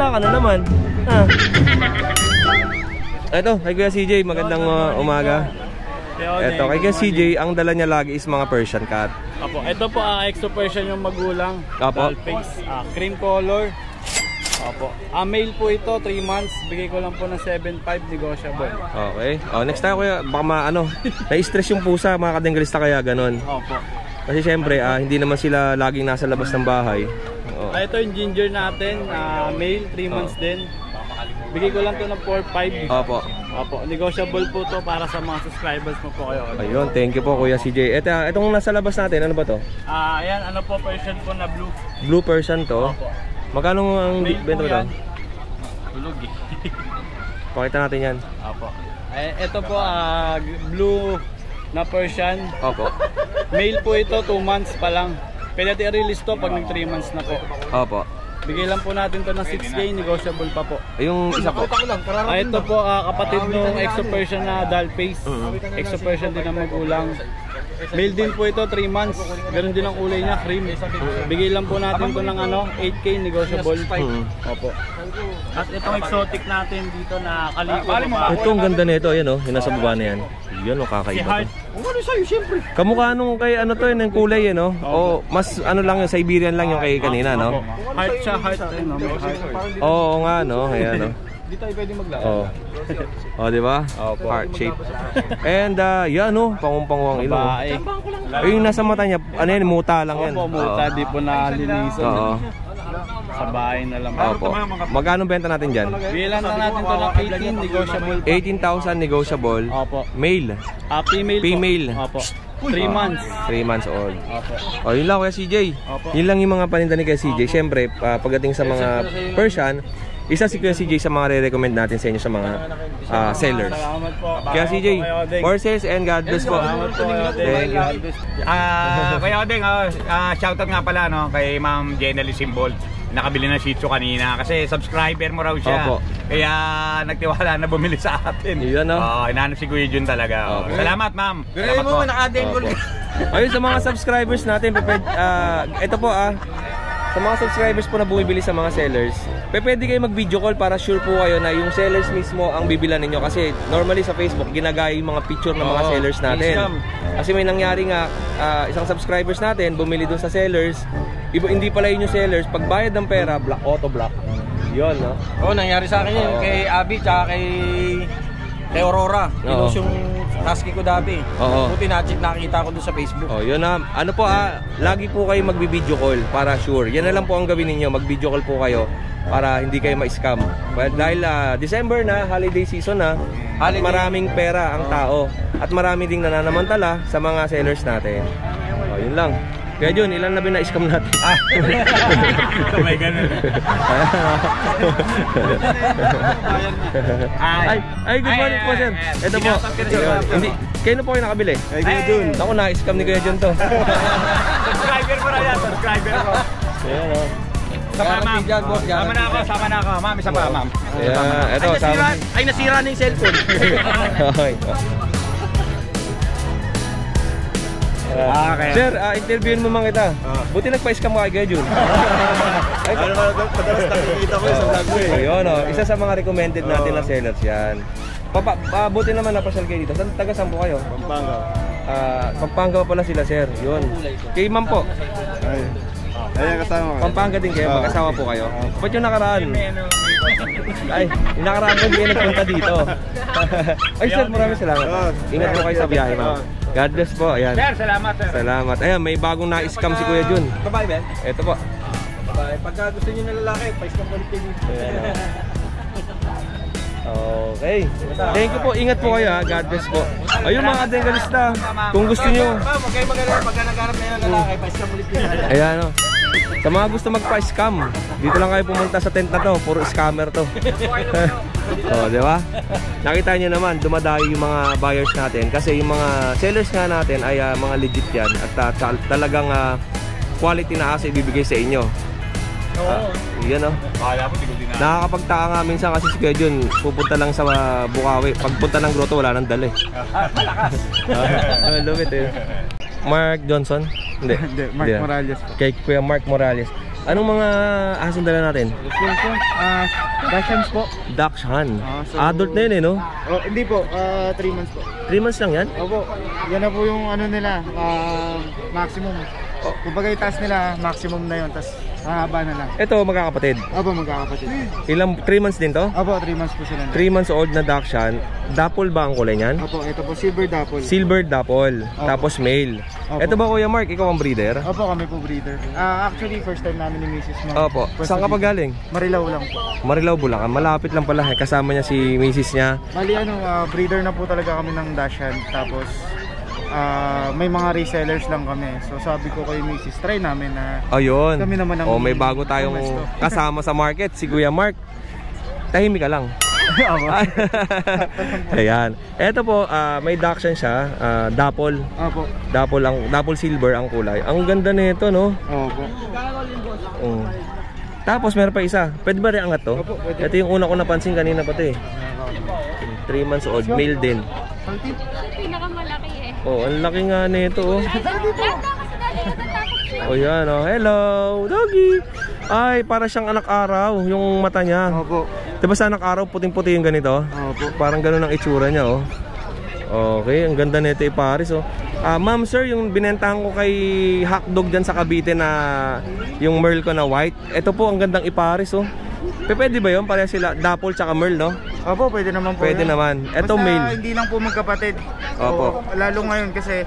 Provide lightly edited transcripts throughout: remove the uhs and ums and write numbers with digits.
Bahala ka na naman. Ito, kay Kuya CJ, magandang umaga. Ito, kay Kuya CJ, ang dala niya lagi is mga Persian cat. Apo, ito po extra Persian yung magulang. Apo. Face, cream color. Apo. Male po ito, 3 months. Bigay ko lang po ng 7.5 negotiable. Okay. Next time Kuya, baka na-stress yung pusa, mga kadenggalista kaya ganon. Opo. Kasi syempre, hindi naman sila laging nasa labas ng bahay. Ito yung ginger natin, male, 3 months din. Bigay ko lang to ng 4.5. Opo. Opo, negotiable po to para sa mga subscribers mo po kayo. Ayun, thank you po Kuya CJ. Itong nasa labas natin, ano ba to? Ayan, ano po, Persian po na blue. Blue Persian to? Opo. Magkano ang benta mo to? Tulog eh. Pakita natin yan. Opo. Ito po, blue na Persian. Opo. Male po ito, 2 months pa lang. Pwede natin i-release to pag nag 3 months na po. Opo. Bigay lang po natin to ng 6K, negotiable pa po. Yung isa po. Ito po, kapatid nung extra Persian na doll face. Extra Persian din ang magulang. Male din po ito, 3 months. Ganon din ang kulay niya, cream. Bigay lang po natin to ng 8K, negotiable. Opo. At itong exotic natin dito na kalipa. Ito ang ganda nito, ayan yung nasa baba na yan. Yan kakaiba to. Ano sa'yo, siyempre. Kamukha nung kay ano to, yung kulay o mas ano lang yung Siberian lang yung kay kanina, no? Heart siya, heart. Oo nga, no? Ayan, no? Di tayo pwede maglaro. Di ba? Heart shape. And yan, no? Pangungpangwang ilong. Yung nasa mata niya, ano yan, muta lang yan. Opo, muta, di po na linisan. Oo. Sa bahay na lang. Opo. Magkano benta natin dyan? Bilang na natin to ng 18, negotiable. 18,000 negotiable. Opo. Male. Female. Female. Opo. 3 months. 3 months old. Opo. Yun lang Kuya CJ. Yun lang yung mga paninda ni Kuya CJ. Siyempre, pagdating sa mga Persian, isa si Kuya CJ sa mga re-recommend natin sa inyo sa mga sellers. Salamat po. Kuya CJ, more sales and God bless po. Thank you. Kuya Odeng, shoutout nga pala kay Ma'am Jenny Simbol. Nakabili ng Shih Tzu kanina kasi subscriber mo raw siya. Opo. Kaya nagtiwala na bumili sa atin. Yun, no? Inaanap si Kuya Jun talaga. Salamat, ma'am. Salamat mo, naka-dengle. Ayun, sa mga subscribers natin, ito po sa mga subscribers po na bumibili sa mga sellers, pwede kayo mag-video call para sure po kayo na yung sellers mismo ang bibilan ninyo. Kasi normally sa Facebook, ginagaya yung mga picture ng mga sellers natin. Kasi may nangyari nga, isang subscribers natin, bumili dun sa sellers, hindi pala yun yung sellers, pagbayad ng pera, auto-block. Yun, no? Nangyari sa akin yun kay Abby, tsaka kay Aurora. Pinost yung husky ko dati. Buti nakita ko doon sa Facebook. Yun na. Ano po lagi po kayo magbi-video call para sure. Yan na lang po ang gawin ninyo. Mag-video call po kayo para hindi kayo ma-scam. Dahil December na, holiday season na, at maraming pera ang tao. At marami ding nananamantala sa mga sellers natin. Yun lang. Kaya Jun, ilan na na-scam natin? May ganun. Ay, good morning po, sir. Ito po. Kayo na po kayo nakabili? Ay, Kuya Jun. Ako na-scam ni Kuya Jun to. Subscriber mo na yan, subscriber ko. Ayan, o. Sama na ako. Ma'am, isa pa, ma'am. Ito, sama. Ay, nasira na yung cellphone. Okay. Okay. Sir, interviewin mo man kita. Buti nagpa-scam ka kay Jun. Madalas nakikita ko sa vlog mo eh. Ayun, isa sa mga recommended natin na sellers yan. Buti naman napasyal kayo dito. Taga-saan po kayo? Pampanga. Pampanga pala sila, sir. Yun. Kay ma'am po. Ay, kasama kayo. Pampanga din kayo, mag-asawa po kayo. Ba't yung nakaraan? Ay, yung nakaraan ko hindi nagpunta dito. Ay sir, maraming salamat. Ingat po kayo sa biyahe, ma'am. God bless po, ayan. Sir, salamat, sir. Salamat. Ayan, may bagong na-scam si Kuya Jun. Babae, Ben? Ito po. Babae. Pagka gusto nyo na lalaki, pa-scam ko ulit. Okay. Thank you po. Ingat po kayo, God bless po. Ayun mga dengalista, kung gusto nyo. Huwag kayo mag-alala, pagka nagharap na yung lalaki, pa-scam ulit. Ayan, sa mga gusto magpa-scam, dito lang kayo pumunta sa tent na to. Puro scammer to. Di ba? Nakita nyo naman, dumadayo yung mga buyers natin. Kasi yung mga sellers nga natin ay mga legit yan. At talagang quality na asa ibibigay sa inyo. Yan nakakapagtaka nga minsan kasi si Kuya Jun pupunta lang sa Bukawi. Pagpunta ng grotto, wala nang dala eh. Malakas. Love it eh. Mark Johnson? Hindi. Mark Morales po. Kay Kuya Mark Morales. Anong mga asong dala natin? Dachshunds po. Dachshund. So, Adult na yun no? Oh, hindi po, 3 months po. 3 months lang yan? Opo, yan na po yung ano nila, maximum. Kumbaga yung task nila, maximum na yun, tapos hahaba na lang. Ito, magkakapatid. Opo, magkakapatid. Ilang, 3 months din to? Opo, 3 months po sila. 3 months old na Dachshund. Dapple ba ang kulay niyan? Opo, ito po, silver dapple. Silver dapple. Opo. Tapos male. Opo. Ito ba Kuya Mark, ikaw ang breeder? Opo, kami po breeder. Actually, first time namin ni Mrs. Opo. Saan ka pa galing? Marilao lang po. Marilao, Bulacan. Malapit lang pala. Kasama niya si Mrs. niya. Bali breeder na po talaga kami ng Dachshund. Tapos may mga resellers lang kami. So sabi ko kay Mrs. try namin na Ayun. kami naman ang may bago tayong kasama sa market, si Kuya Mark. Tahimik ka lang. Ayan. Ito po, may Dachshund siya, dapple. Opo. Dapple silver ang kulay. Ang ganda nito, no? Opo. Tapos meron pa isa. Pwede ba rin angat to? Opo, pwede. Ito yung una ko napansin kanina pati. 3 months old, male din. Pinakamalaki eh. Oh, ang laki nga nito, oh. Oh, yan, oh. Hello, doggy. Ay, para siyang anak araw yung mata niya. Opo. Diba sa anak araw, puting-puti yung ganito? Opo. Parang ganun ang itsura niya, oh. Okay, ang ganda nito iparis, oh. Ma'am, sir, yung binentahan ko kay Hotdog dyan sa Cavite na yung Merl ko na white. Ito po, ang gandang iparis, oh. Pwede ba yun? Pareha sila, Dapple tsaka Merl, no? Opo, pwede naman po. Pwede naman. Ito basta male. hindi lang po magkapatid. Opo. Lalo ngayon kasi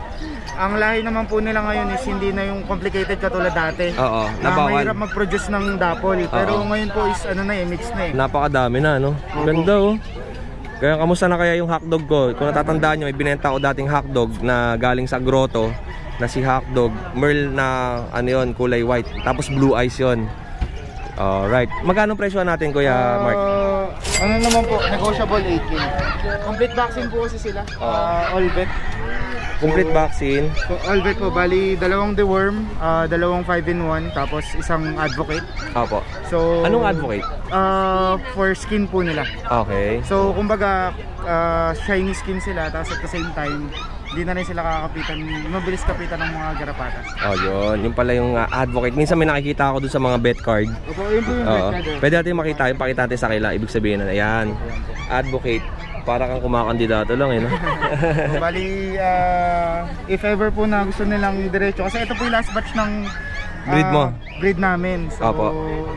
ang lahi naman po nila ngayon is hindi na yung complicated katulad dati. Oo, na nabawal. mahirap mag-produce ng Dapple. Pero ngayon po is ano na eh, mix na eh. Napakadami na, no? Ganda, oh. Kaya kamusta na kaya yung hotdog ko? Kung natatandaan nyo, may binenta ko dating hotdog na galing sa grotto na si hotdog. Merl na ano yun, kulay white. Tapos blue eyes yun. Alright. Magkano presyo natin, Kuya Mark? Ano naman po, negotiable 18. Complete vaccine po kasi sila. All vet. Complete vaccine. So, all vet po, bali dalawang deworm, dalawang 5-in-1, tapos isang advocate. Opo. So, Anong advocate? For skin po nila. Okay. So, kumbaga, shiny skin sila, tapos at the same time, hindi na rin sila kakapitan, mabilis kapitan ng mga garapata. Oh, yun. Yung pala yung advocate. Minsan may nakikita ako dun sa mga bet card. Opo, yun po yung Oo. vet card. Pwede natin makita. Yung pakita natin sa kanila. Ibig sabihin na, ayan. Advocate. Para kang kumakandidato lang, eh, no? So, bali, if ever po na gusto nilang diretso, kasi ito po yung last batch ng Breed mo? Breed namin. So, Opo.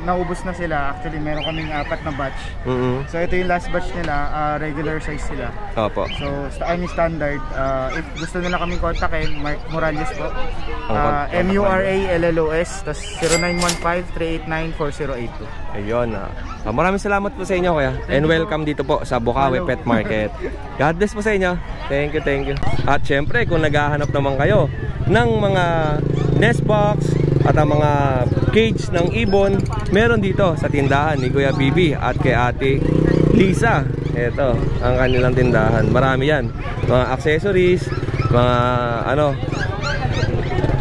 naubos na sila. Actually, meron kaming 4 na batch. Mm-hmm. So, ito yung last batch nila. Regular size sila. Opo. So, standard. If gusto nila kaming kontakin, Mark Morales po. MURALLOS, tas 0915-389-4082. Ayun. Maraming salamat po sa inyo, Kuya. And welcome dito po sa Bukawi Pet Market. God bless po sa inyo. Thank you, thank you. At syempre, kung naghahanap naman kayo ng mga nest box at ang mga cage ng ibon, meron dito sa tindahan ni Kuya Bibi at kay Ate Lisa. Ito ang kanilang tindahan. Marami yan. Mga accessories, mga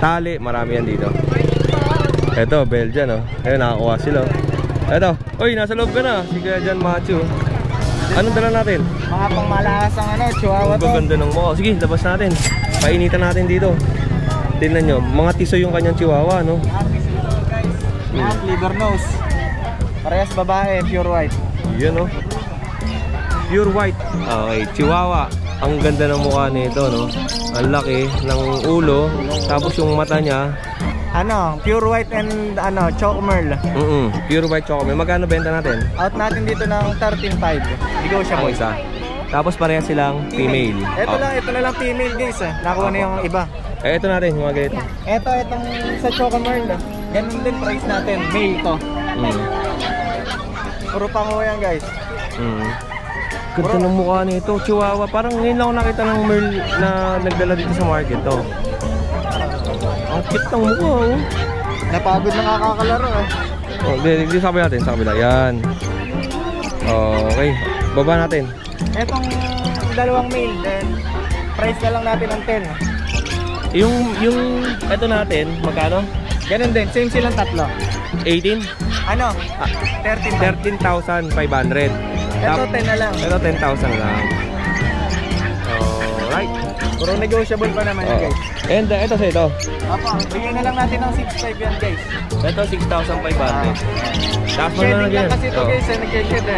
tali, marami yan dito. Ito, Belgian, oh. Ayun, nakakuha sila. Ito, oy, nasa loob ka na. Si Kuya John Matthew. Anong dala natin? Mga pangmalakas ang chihuahua Ang to. ganda ng mukha. Sige, labas natin. Painitan natin dito. Tingnan nyo, mga tiso yung kanyang chihuahua, no? Liver nose. Parehas babae, pure white. Yan, no? Pure white. Okay, chihuahua. Ang ganda ng mukha nito, no? Ang laki ng ulo. Tapos yung mata niya. Pure white and chocomerl. Pure white chocolate. Magkano benta natin? Out natin dito ng 13.5. Ikaw siya Ang isa. Tapos pareha silang female. Ito na lang female guys. Nakuha na yung iba. Ito natin, yung mga ganito. Itong sa chocomerl. Ganun din price natin. Male to. Puro pango yan guys. Ganda ng mukha nito. Chihuahua. Parang ngayon lang ako nakita ng merl na nagdala dito sa market. Oh. Ang cute ng mukha, oh. Napagod na kakakalaro eh. Oh, di sabi natin sa kabila. Yan. Okay. Baba natin. Etong dalawang male, then price na lang natin ng 10. Yung ito natin, magkano? Ganun din, same silang tatlo. 18? 13. 13,500. Ito 10 na lang. Ito 10,000 lang. Alright. Puro negotiable pa naman yan, guys. And ito sa ito. Apo, bigyan na lang natin ng 6.5 yan, guys. Ito 6,500. Tapos mo na Shedding lang ganyan. kasi ito, guys, nag-shed eh.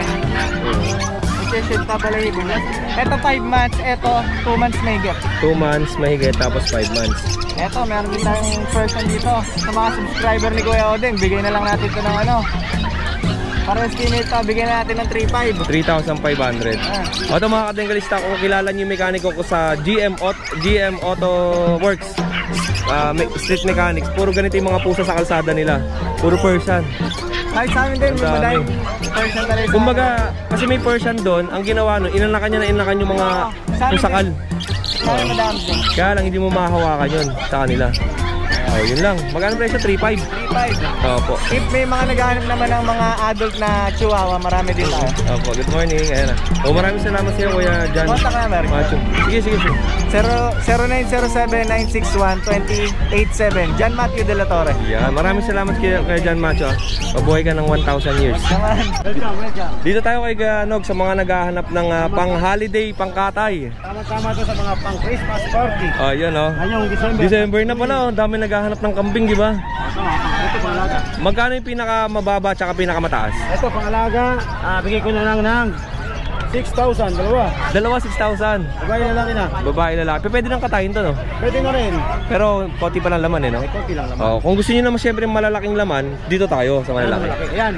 Nag-shed pa pala yung bulas. Ito 5 months, ito 2 months mahigit. 2 months mahigit tapos 5 months. Ito, meron din tayong person dito. Sa mga subscriber ni Kuya Odeng, bigay na lang natin ito ng ano. Para estimate ito, bigyan natin ng 3.5. 3,500. O ito mga kadenggalista, kung kilala niyo yung mekaniko ko sa GM Auto Works, street mechanics, puro ganito yung mga pusa sa kalsada nila. Puro Persian. Kahit sa amin din, may madayang person talaga. Kumbaga, kasi may Persian doon, ang ginawa nun, inanakan yung mga pusakal. Sa amin madami din. Kaya lang hindi mo mahahawakan yun sa kanila. Oh, yun lang. Magkano presyo? 3.5. 3.5. Opo. If may mga naghahanap naman ng mga adult na chihuahua, marami din tayo. Opo. Good morning. Ayan na. Oh, maraming salamat sa iyo, Kuya John. Contact number. Macho. Sige. 0907-961-2087. John Matthew De La Torre. Yan. Maraming salamat kay John Macho. Pabuhay ka ng 1,000 years. Welcome. Dito tayo kay Nog sa mga naghahanap ng pang-holiday, pang-katay. Tama-tama to sa mga pang-Christmas party. Oh, yan oh. Ngayong December. December na pala oh. Dami naghahanap ng kambing, di ba? Ito pang-alaga. Magkano yung pinakamababa at pinakamataas? Ito pang-alaga, bigay ko na lang ng 6,000, Dalawa 6,000. Babae lalaki na. Babae lalaki. Pwede nang katayin to, no? Pwede na rin. Pero konti pa lang laman, eh, no? May konti lang naman. Oh, kung gusto niyo naman siyempre malalaking laman, dito tayo sa malalaki. Ayan,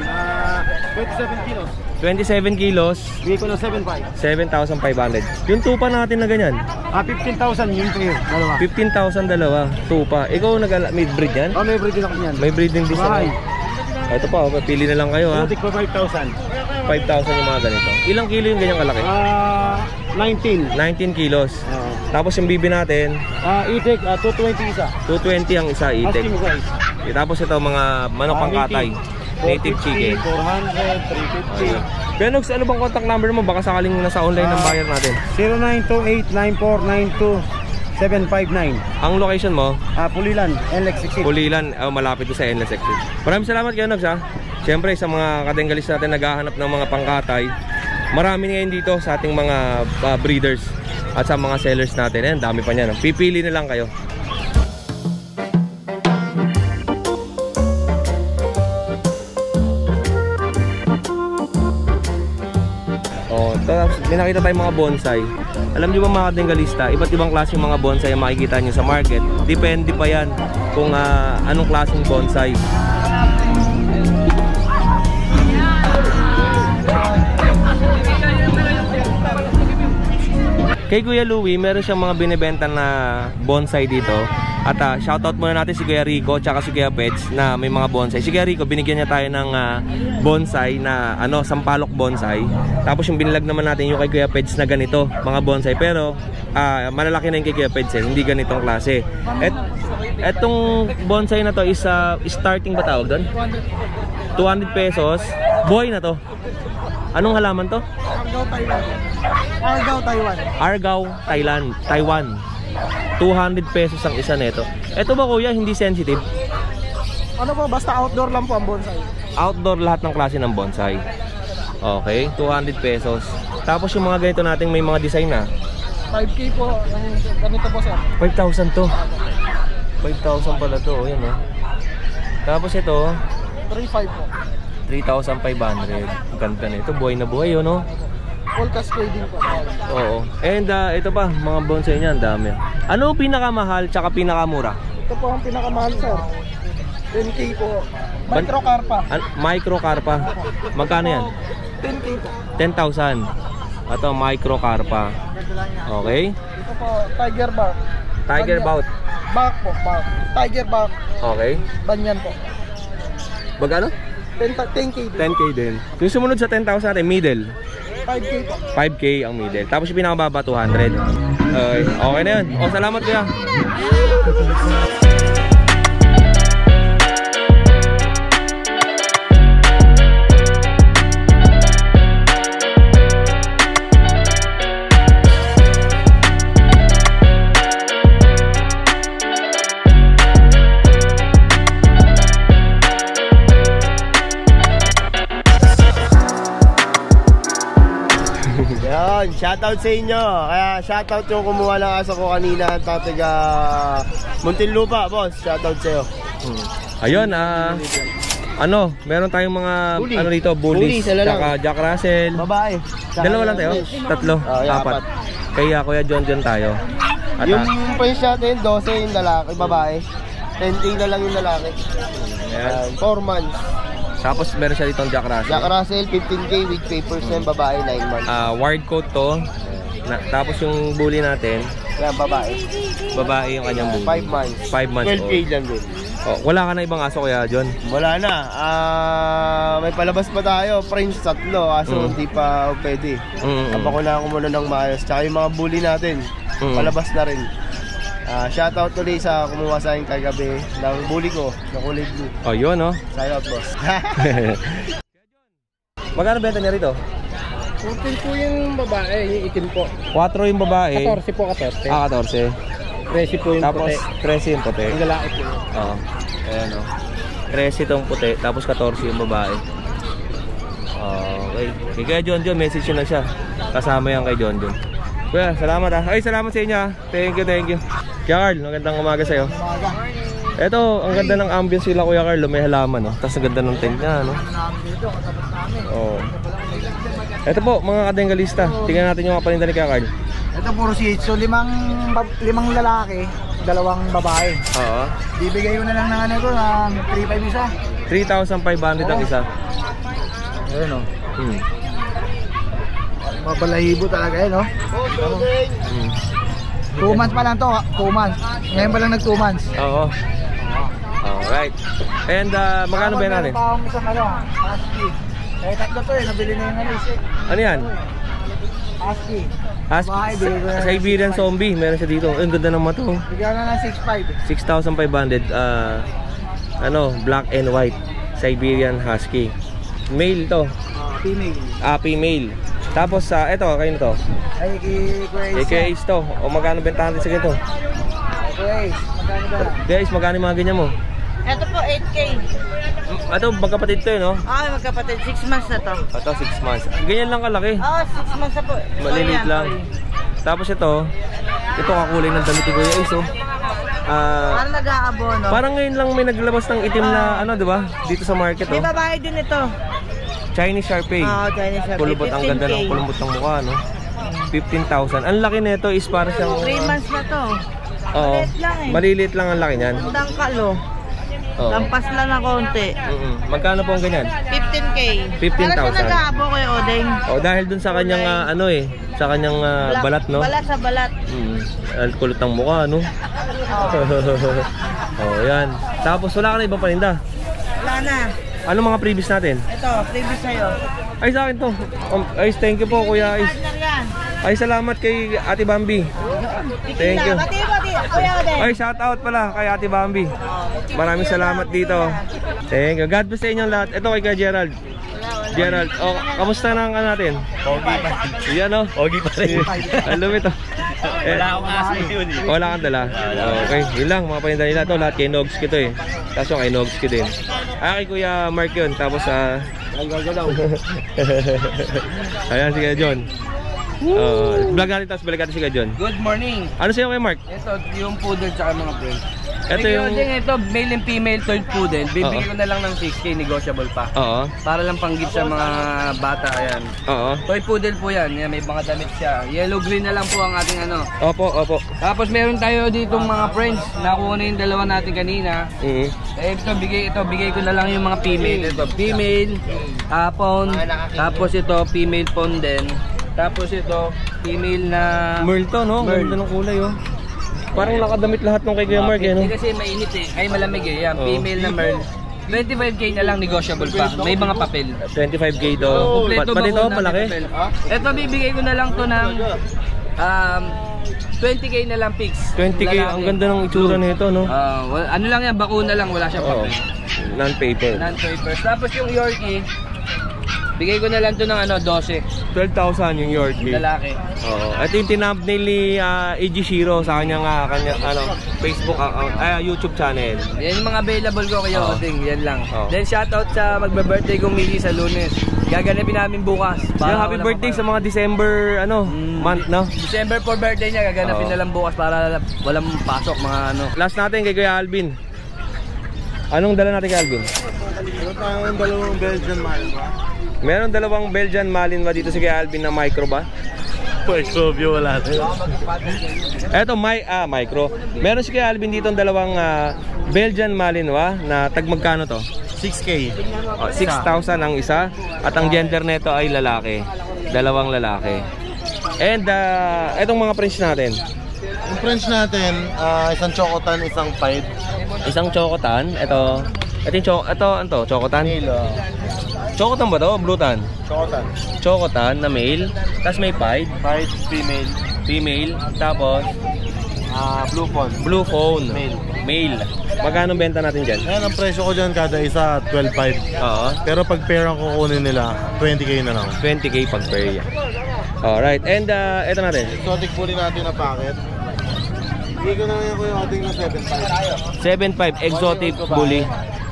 27 kilos. 27 kilos, Bigay ko ng 7,500. 7,500. Yung tupa natin na ganyan, 15,000 yung pair. Dalawa. 15,000 dalawa, tupa. Ikaw may breed yan? May breeding ako niyan. May breeding din Bahay. sa. Ito pa, pili na lang kayo ha. Butik pa 5,000. 5,000 yung mga ganito. Ilang kilo yung ganyang kalaki? 19. 19 kilos. Tapos yung bibi natin, Itik, 220 isa. 220 ang isa itik. Asking price. Tapos ito mga manok pangkatay. Native chicken. 400, 350. Kaya Nogs, ano bang contact number mo? Baka sakaling nasa online ng buyer natin. 0928-9492-759. Ang location mo? Pulilan, NLEX Exit. Pulilan, malapit to sa Endless Exit. Maraming salamat kayo Nogs ha. Siyempre sa mga kadenggalis natin naghahanap ng mga pangkatay, marami ngayon dito sa ating mga breeders at sa mga sellers natin. Ayan, dami pa niyan. Pipili na lang kayo. Tapos may nakita tayong mga bonsai. Alam niyo ba mga kadenggalista, iba't ibang klase yung mga bonsai ang makikita niyo sa market. Depende pa yan kung anong klaseng bonsai. Kay Kuya Louie, meron siyang mga binibenta na bonsai dito. At shoutout muna natin si Kuya Rico tsaka si Kuya Pets na may mga bonsai. Si Kuya Rico, binigyan niya tayo ng bonsai na sampalok bonsai. Tapos yung binilag naman natin yung kay Kuya Pets na ganito, mga bonsai. Pero malalaki na yung kay Kuya Pets hindi ganitong klase. Etong bonsai na to is starting ba tawag doon? 200 pesos. Boy na to. Anong halaman to? Argao, Taiwan. Argao, Taiwan. 200 pesos ang isa nito. Ito ba kuya, hindi sensitive? Ano po, basta outdoor lang po ang bonsai. Outdoor lahat ng klase ng bonsai. Okay, 200 pesos. Tapos yung mga ganito natin may mga design na 5K po, ganito po sir. 5,000 to. 5,000 pala to, oh, yan oh. Tapos ito 3.5 po. 3,500. Ganda nito, buhay na buhay yun, no? Full cascading po. Oo. And ito pa, mga bonsai niya, ang dami. Ano pinakamahal tsaka pinakamura? Ito po ang pinakamahal sir. 10K po. Microcarpa. Microcarpa. Magkano yan? 10K po. 10,000. Ito, microcarpa. Okay. Ito po, tiger bark. Tiger bout. Bark po, bark. Tiger bark. Okay. Banyan po. Magkano? 10K din. 10K din. Yung sumunod sa 10,000 natin, middle. 5K po. 5K ang middle. Tapos yung pinakababa, 200. Okay na yun. Salamat kuya. shoutout sa inyo. Kaya shoutout yung kumuha ng aso ko kanina, taga Muntinlupa, boss. Shoutout sa'yo. Ayun, meron tayong mga Bully. ano dito, bullies, tsaka Jack Russell. Babae. Dalawa lang tayo? Tatlo? Apat. Kaya Kuya John tayo. At, yung price natin, 12 yung lalaki, babae. 10K na lang yung lalaki. ayan. 4 months. Tapos meron siya dito Jack Russell. Jack Russell, 15K with papers na babae, 9 months. Wired coat to. Tapos yung bully natin, Yan, babae. babae yung kanyang bully. 5 months. 5 months 12K old. lang din. Wala ka na ibang aso Kuya John? Wala na. May palabas pa tayo. French 3. Aso hindi pa pwede. Napakunahan ko muna ng maayos. Tsaka yung mga bully natin. Palabas na rin. Shoutout tuloy sa kumuha sa akin kagabi ng bully ko na kulay blue. Oh, yun Shoutout, boss. Magkano benta niya rito? 14 po yung babae, yung itim po. 4 yung babae. 14 po, 14. 14. 13 po yung Tapos puti. 13 yung puti. Yung lalaki po. Oo. Ayan 13 itong puti, tapos 14 yung babae. Okay. Kay Kuya John, message yun na siya. Kasama yan kay John. Kuya, salamat Ay, salamat sa inyo Thank you. Kuya Carl, magandang umaga sa'yo. Eto, ang ganda ng ambience sila Kuya Carl. May halaman Tapos ang ganda ng tent niya Eto po, mga kadenggalista. Tingnan natin yung mga paninda ni Kuya Carl. Ito puro Shih Tzu, limang lalaki, 2 babae. Oo. Bibigay ko na lang ng ng 3,500 isa. 3,500 ang isa. Ayun Mabalahibo talaga yun 2 months pa lang to, 2 months. Ngayon pa lang nag 2 months. Oo. Alright. And magkano ba natin? Meron pa akong isang husky. Tatlo to nabili na yung Ano yan? husky. Siberian zombie, meron siya dito. Ang ganda naman to. Bigyan na ng 6,500. 6,500. Black and white Siberian husky. Male to. Female. Female. Tapos eto, kayo to. Ay, Kuya Ace to. O magkano bentahan din sa ganito? Guys, magkano ba? Guys, magkano yung mga ganyan mo? Ito po, 8K. Ito, magkapatid to Magkapatid. 6 months na to. Ito, 6 months. Ganyan lang kalaki. 6 months na po. Maliliit lang. Tapos ito kakulay ng damit ni Kuya Ace Parang nag-aabono. Parang ngayon lang may naglabas ng itim na diba? Dito sa market May babae din ito. Chinese Sharpei. Chinese Sharpei. Kulubot, ang ganda ng kulubot ng mukha 15,000. Ang laki nito is para siyang 3 months na to. Maliit lang maliliit lang ang laki niyan. Dangkalo. Lampas lang na konti. Magkano po ang ganyan? 15K. 15,000. Parang siya nag-aabo kay Odeng. Dahil dun sa kanyang sa kanyang balat Balat sa balat. Ang kulot ng mukha yan. Tapos wala ka na ibang paninda? Wala na. Ano mga previous natin? Ito, previous sa'yo. Ay, sa akin to. Ay, thank you po Kuya Ice. Partner yan. Ay, salamat kay Ate Bambi. Thank you. Pati, Kuya Odeng. Ay, shout out pala kay Ate Bambi. Maraming salamat dito. Thank you. God bless sa inyong lahat. Ito kay Kuya Gerald. Gerald, kamusta na ang natin? Pogi pa. Yan Pogi pa rin. Alam ito. Wala akong aso yun Wala kang dala. Okay, yun lang mga paninda nila to. Lahat kay Nogski to Tapos yung kay Nogski din. Kay Kuya Mark yun. Tapos ayan si Kuya John. Vlog natin tapos balik natin si Kuya John. Good morning. Ano sa'yo kay Mark? Ito yung poodle tsaka mga friends. Ito yung ito male and female toy poodle. Bibigyan ko na lang ng 6K, negotiable pa. Para lang panggit sa mga bata, ayan. Toy poodle po yan. May mga damit siya. Yellow green na lang po ang ating Opo. Tapos meron tayo ditong mga friends. Nakuha na yung dalawa natin kanina. Bigay ko na lang yung mga female. Ito, female, hapon. Tapos ito, female pon din. Tapos ito, female na Merl to, Ganda ng kulay, Parang nakadamit lahat ng kay Kuya Mark, Kasi mainit ay malamig Yan, female na Merl. 25K na lang, negotiable pa. May mga papel. 25K to. Pati to, malaki. Ito, bibigay ko na lang to ng 20K na lang fix. 20K, ang ganda ng itsura nito, Ano lang yan, bakuna lang, wala siyang papel. Non-paper. Non-papers. Tapos yung Yorkie, bigay ko na lang to ng 12. 12,000 yung Yorkie. Lalaki. Ito yung tinubnail ni AG Shiro sa kanyang Facebook account, YouTube channel. Yan yung mga available ko kay Odeng, yan lang. Then shoutout sa magbe-birthday kong Mili sa Lunes. gaganapin namin bukas. Yung happy birthday sa mga December month, no? December 4 birthday niya, gaganapin na lang bukas para walang pasok mga ano. Last natin kay Kuya Alvin. Anong dala natin kay Alvin? Meron tayong dalawang Belgian Malinois. Meron dalawang Belgian Malinois dito si Kuya Alvin na micro ba? Microbio wala tayo. Eto, micro. Meron si Kuya Alvin dito dalawang Belgian Malinois na tag magkano to? 6K. 6,000 ang isa. At ang gender nito ay lalaki. Dalawang lalaki. And etong mga French natin. Yung French natin, isang chocotan, isang pied. Isang chocotan. Ito ano to? Chocotan? Male. Chocotan ba to? Blutan? Chocotan. Chocotan na male. Tapos may pied. Pied, female. Female. Tapos Blue phone. blue phone. Male. Magkano benta natin dyan? Ayan, ang presyo ko dyan kada isa, 12.5. Oo. Pero pag pair ang kukunin nila, 20K na lang. 20K pag pair yan. Alright. And ito natin. Exotic bully natin na packet. Hindi ko na yan ko yung ating na 7.5. 7.5 exotic bully.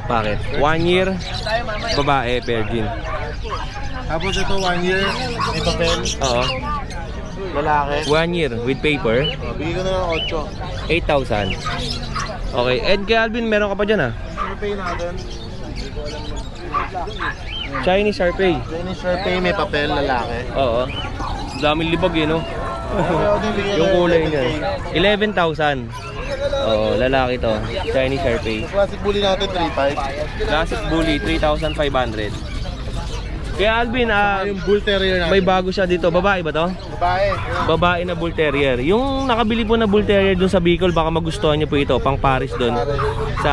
Bakit? 1 year. Babae, virgin. Tapos ito 1 year, ito pen, Oo. lalaki. 1 year with paper. Bigay ko na ng 8,000. Okay. And kay Alvin, meron ka pa dyan 8. Sharpay natin. Chinese Sharpay. Chinese Sharpay, may papel, lalaki. Oo. Daming libag eh, no? Yung kulay niya. 11,000. Oo, lalaki to. Chinese Sharpay. Classic bully natin, 3.5. Classic bully, 3,500. Kaya Alvin, Yung bull terrier natin. may bago siya dito. Babae ba to? Babae. Babae na bull terrier. Yung nakabili po na bull terrier dun sa Bicol, baka magustuhan niyo po ito. Pang Paris dun. Sa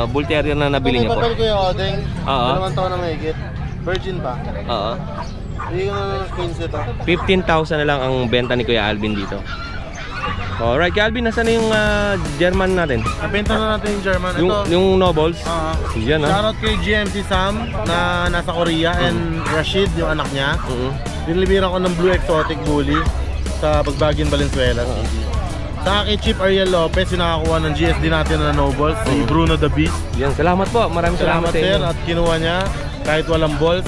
bull terrier na nabili niyo po. Papel ko yung Odeng. Oo. 2 taon na mahigit. Virgin pa. Oo. Bigay ko na ng 15 ito. 15,000 na lang ang benta ni Kuya Alvin dito. Alright, Kuya Alvin, nasaan na yung German natin? Nabenta na natin yung German. Ito. Yung Nobles? Yan Shoutout kay GMC Sam na nasa Korea and Rashid, yung anak niya. Dinilibiran ko ng Blue Exotic Bully sa Bagbaguin, Valenzuela. Sa akin, Chief Ariel Lopez, yung nakakuha ng GSD natin na Nobles, si Bruno the Beast. Yan, salamat po. Maraming salamat sa sir, inyo. at kinuha niya kahit walang balls.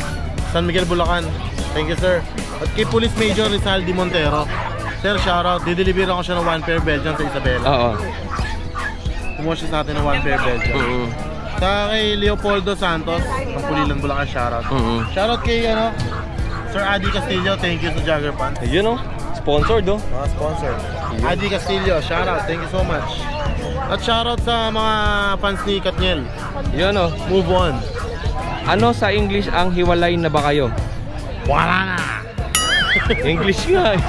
San Miguel, Bulacan. Thank you, sir. At kay Police Major Rizaldi Montero. Sir, shoutout. Dideliveran ko siya ng 1 pair Belgian sa Isabela. Oo. Kumuha siya sa atin ng 1 pair Belgian. Sa kay Leopoldo Santos, ng Pulilan, Bulacan, shoutout. Shoutout kay Sir Adi Castillo, thank you sa Jagger Pants. Yun sponsored Sponsor. Adi Castillo, shoutout, thank you so much. At shoutout sa mga fans ni Katniel. Yun Move on. Ano sa English ang hiwalay na ba kayo? Wala na! English nga eh.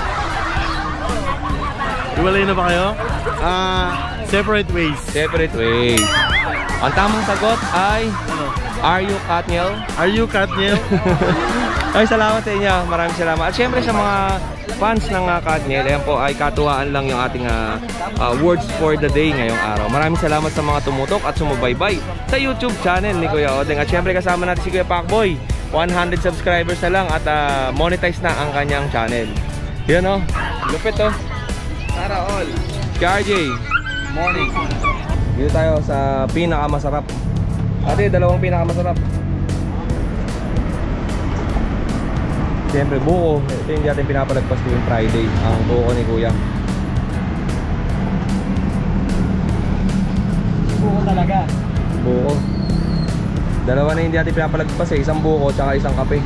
Hiwalay na ba kayo? Separate ways. Separate ways. Ang tamang sagot ay Are you Katniel? Are you Katniel? Ay, salamat sa inyo. Maraming salamat. At syempre sa mga fans ng Katniel, ayan po ay katuwaan lang yung ating words for the day ngayong araw. Maraming salamat sa mga tumutok at sumubaybay sa YouTube channel ni Kuya Odeng. At syempre kasama natin si Kuya Pacboy. 100 subscribers na lang at monetize na ang kanyang channel. Yan lupit Tara all. KRJ. Morning. Dito tayo sa pinakamasarap. Ate, dalawang pinakamasarap. Siyempre buko. Ito yung di natin pinapalagpas tuwing Friday. Ang buko ni Kuya. Buko talaga. Buko. Dalawa na hindi natin pinapalagpas Isang buko tsaka isang kape.